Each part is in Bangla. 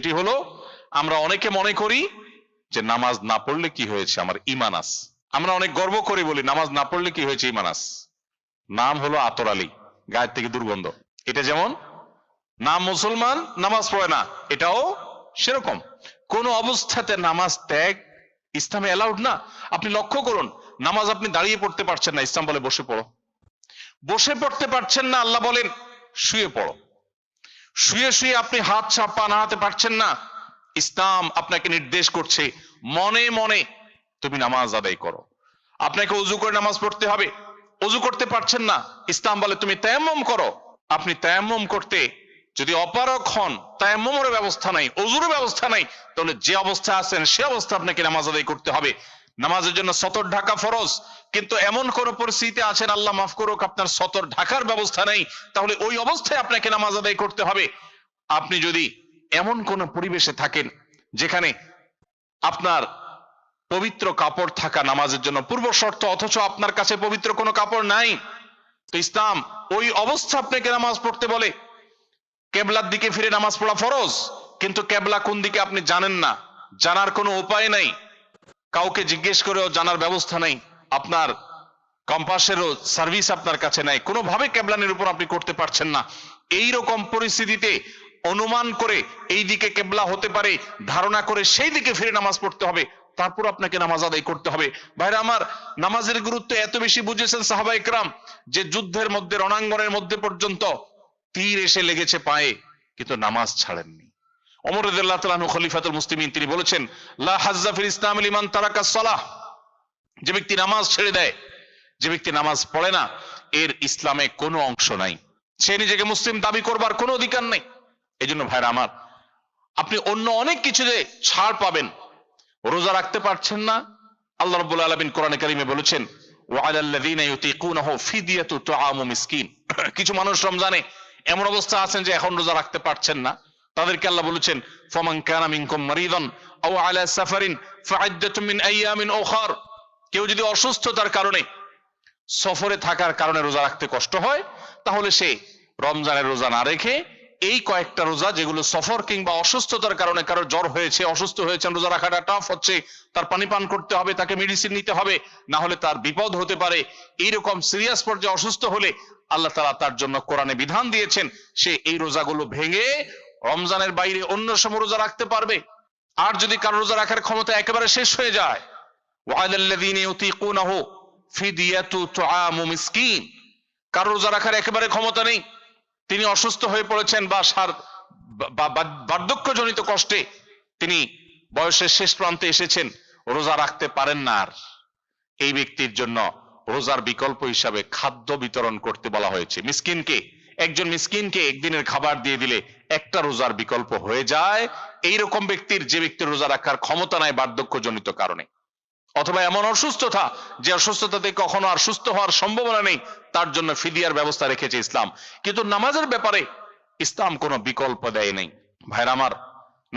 সেটি হলো আমরা অনেকে মনে করি যে নামাজ না পড়লে কি হয়েছে, আমার ঈমান আছে। আমরা অনেক গর্ব করে বলি নামাজ না পড়লে কি হয়েছে, ঈমান আছে। নাম হলো আতর আলী, গায়ের থেকে দুর্গন্ধ। এটা যেমন নাম মুসলমান, নামাজ পড়ে না, এটাও সেরকম। কোন অবস্থাতে নামাজ ত্যাগ ইসলামে অ্যালাউড না। আপনি লক্ষ্য করুন, নামাজ আপনি দাঁড়িয়ে পড়তে পারছেন না, ইসলাম বলে বসে পড়ো। বসে পড়তে পারছেন না, আল্লাহ বলেন শুয়ে পড়ো। শুয়ে শুয়ে আপনি হাত পা নাড়াতে পারছেন না, ইসলাম আপনাকে নির্দেশ করছে মনে মনে তুমি নামাজ আদায় করো। আপনাকে ওযু করে নামাজ পড়তে হবে, ওযু করতে পারছেন না, ইসলাম বলে তুমি তায়াম্মুম করো। আপনি তায়াম্মুম করতে যদি অপারগ হন, তায়াম্মুমের ব্যবস্থা নাই, ওযুর ব্যবস্থা নাই, তাহলে যে অবস্থা আছেন সে অবস্থা আপনাকে নামাজ আদায় করতে হবে। নামাজের জন্য সতর ঢাকা ফরজ, কিন্তু এমন কোন পরিস্থিতিতে আছেন, আল্লাহ মাফ করুক, আপনার সতর ঢাকার ব্যবস্থা নেই, তাহলে ওই অবস্থায় আপনাকে নামাজ আদায় করতে হবে। আপনি যদি এমন কোন পরিবেশে থাকেন যেখানে আপনার পবিত্র কাপড় থাকা নামাজের জন্য পূর্ব শর্ত, অথচ আপনার কাছে পবিত্র কোনো কাপড় নাই, তো ইসলাম ওই অবস্থা আপনাকে নামাজ পড়তে বলে। কেবলার দিকে ফিরে নামাজ পড়া ফরজ, কিন্তু কেবলা কোন দিকে আপনি জানেন না, জানার কোনো উপায় নাই, কাউকে জিজ্ঞেস করেও জানার ব্যবস্থা নাই, আপনার কম্পাসেরও সার্ভিস আপনার কাছে নাই, কোনোভাবে কেবলা নিরূপণ আপনি করতে পারছেন না। এই রকম পরিস্থিতিতে অনুমান করে এই দিকে কেবলা হতে পারে ধারণা করে সেই দিকে ফিরে নামাজ পড়তে হবে, তারপর আপনাকে নামাজ আদায় করতে হবে। ভাইরা আমার, নামাজের গুরুত্ব এত বেশি বুঝেছেন সাহাবা ইকরাম যে যুদ্ধের মধ্যে, রণাঙ্গনের মধ্যে পর্যন্ত তীর এসে লেগেছে পায়ে, কিন্তু নামাজ ছাড়েননি। ওমর রাদিয়াল্লাহু তাআলা আনহু খলিফাতুল মুসলিমিন, তিনি বলেছেন লা হাজ্জা ফিল ইসলাম লিমান তারাকাস সালাহ, যে ব্যক্তি নামাজ ছেড়ে দেয়, যে ব্যক্তি নামাজ পড়ে না, এর ইসলামে কোনো অংশ নাই, সে নিজেকে মুসলিম দাবি করবার কোনো অধিকার নেই। এই জন্য ভাইরা আমার, আপনি অন্য অনেক কিছুতে ছাড় পাবেন, রোজা রাখতে পারছেন না, আল্লাহ রাব্বুল আলামিন কোরআনে কারিমে বলেছেন ওয়ালাল্লাযীনা ইউতীকুনাহু ফিদিয়াতু তুআমু মিসকিন। কিছু মানুষ রমজানে এমন অবস্থা আছেন যে এখন রোজা রাখতে পারছেন না, তাদেরকে আল্লাহ বলেছেন ফামান কানা মিনকুম মারিদান আও আলা সাফারিন ফাইদ্দাতুম মিন আইয়ামিন উখার। কেউ যদি অসুস্থতার কারণে, সফরে থাকার কারণে রোজা রাখতে কষ্ট হয়, তাহলে সে রমজানের রোজা না রেখে এই কয়েকটা রোজা, যেগুলো সফর কিংবা অসুস্থতার কারণে, কারো জ্বর হয়েছে, অসুস্থ হয়েছেন, রোজা রাখাটা টাফ হচ্ছে, তার পানি পান করতে হবে, তাকে মেডিসিন নিতে হবে, না হলে তার বিপদ হতে পারে, এইরকম সিরিয়াস পর্যায়ে অসুস্থ হলে আল্লাহ তাআলা তার জন্য কোরআনে বিধান দিয়েছেন সে এই রোজাগুলো ভেঙে রমজানের বাইরে অন্য সময় রোজা রাখতে পারবে। আর যদি কারো রোজা রাখার ক্ষমতা একেবারে শেষ হয়ে যায়, ওয়ালাল্লাযীনা ইউতীকুনাহু ফিদিয়াতু তুআমু মিসকিন, কারো রোজা রাখার একেবারে ক্ষমতা নেই, তিনি অসুস্থ হয়ে পড়েছেন বা বার্ধক্যজনিত কষ্টে তিনি বয়সের শেষ প্রান্তে এসেছেন, রোজা রাখতে পারেন না, আর এই ব্যক্তির জন্য রোজার বিকল্প হিসাবে খাদ্য বিতরণ করতে বলা হয়েছে। মিসকিনকে, একজন মিসকিনকে একদিনের খাবার দিয়ে দিলে একটা রোজার বিকল্প হয়ে যায়। এইরকম ব্যক্তির, যে ব্যক্তির রোজা রাখার ক্ষমতা নাই বার্ধক্যজনিত কারণে, অথবা এমন অসুস্থতা যে অসুস্থতাতে কখনো আর সুস্থ হওয়ার সম্ভাবনা নেই, তার জন্য ফিদিয়ার ব্যবস্থা রেখেছে ইসলাম। কিন্তু নামাজের ব্যাপারে ইসলাম কোনো বিকল্প দেয় নাই। ভাইরা আমার,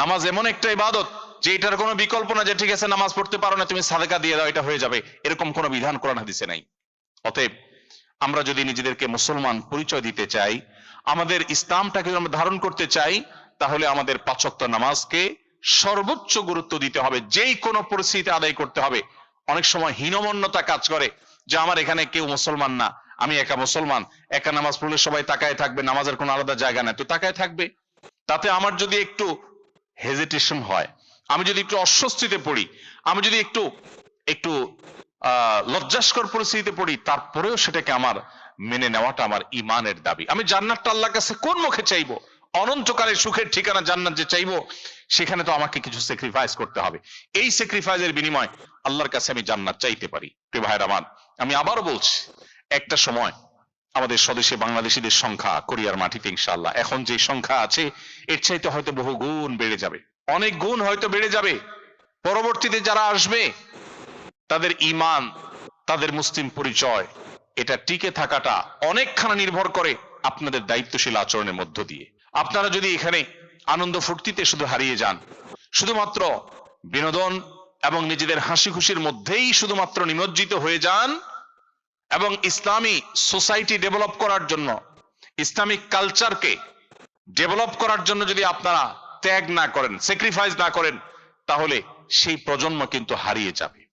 নামাজ এমন একটা ইবাদত যে এটার কোনো বিকল্প না, যে ঠিক আছে নামাজ পড়তে পারো না, তুমি সাদকা দিয়ে দাও, এটা হয়ে যাবে, এরকম কোনো বিধান কোরআন হাদিসে নাই। অতএব আমরা যদি নিজেদেরকে মুসলমান পরিচয় দিতে চাই, আমাদের ইসলামটাকে আমরা ধারণ করতে চাই, তাহলে আমাদের পাঁচ ওয়াক্ত নামাজকে সর্বোচ্চ গুরুত্ব দিতে হবে, যেই কোনো পরিস্থিতিতে আদায় করতে হবে। অনেক সময় হীনমন্যতা কাজ করে যে আমার এখানে কেউ মুসলমান না, আমি একা মুসলমান, একা নামাজ পড়লে সবাই তাকায় থাকবে, নামাজের কোনো আলাদা জায়গা নাই, তো তাকায় থাকবে। তাতে আমার যদি একটু হেজিটেশন হয়, আমি যদি একটু অস্বস্তিতে পড়ি, আমি যদি একটু একটু লজ্জাস্কর পরিস্থিতিতে পড়ি, তারপরেও সেটাকে আমার মেনে নেওয়াটা আমার ইমানের দাবি। আমি জান্নাতটা আল্লাহর কাছে কোন মুখে চাইবো? অনন্তকালের সুখের ঠিকানা জান্নাত যে চাইবো, সেখানে তো আমাকে কিছু স্যাক্রিফাইস করতে হবে। এই স্যাক্রিফাইসের বিনিময় আল্লাহর কাছে আমি জান্নাত চাইতে পারি। প্রিয় ভাইরা আমার, আমি আবারও বলছি, একটা সময় আমাদের স্বদেশে বাংলাদেশীদের সংখ্যা কোরিয়ার মাটিতে ইনশাআল্লাহ এখন যে সংখ্যা আছে এর চাইতে হয়তো বহু গুণ বেড়ে যাবে, অনেক গুণ হয়তো বেড়ে যাবে। পরবর্তীতে যারা আসবে তাদের ঈমান, তাদের মুসলিম পরিচয়, এটা টিকে থাকাটা অনেকখানি নির্ভর করে আপনাদের দায়িত্বশীল আচরণের মধ্য দিয়ে। আপনারা যদি এখানে আনন্দ ফুর্তিতে শুধু হারিয়ে যান, শুধুমাত্র বিনোদন এবং নিজেদের হাসি খুশির মধ্যেই শুধুমাত্র নিমজ্জিত হয়ে যান, এবং ইসলামী সোসাইটি ডেভেলপ করার জন্য, ইসলামিক কালচারকে ডেভেলপ করার জন্য যদি আপনারা ত্যাগ না করেন, স্যাক্রিফাইস না করেন, তাহলে সেই প্রজন্ম কিন্তু হারিয়ে যাবে।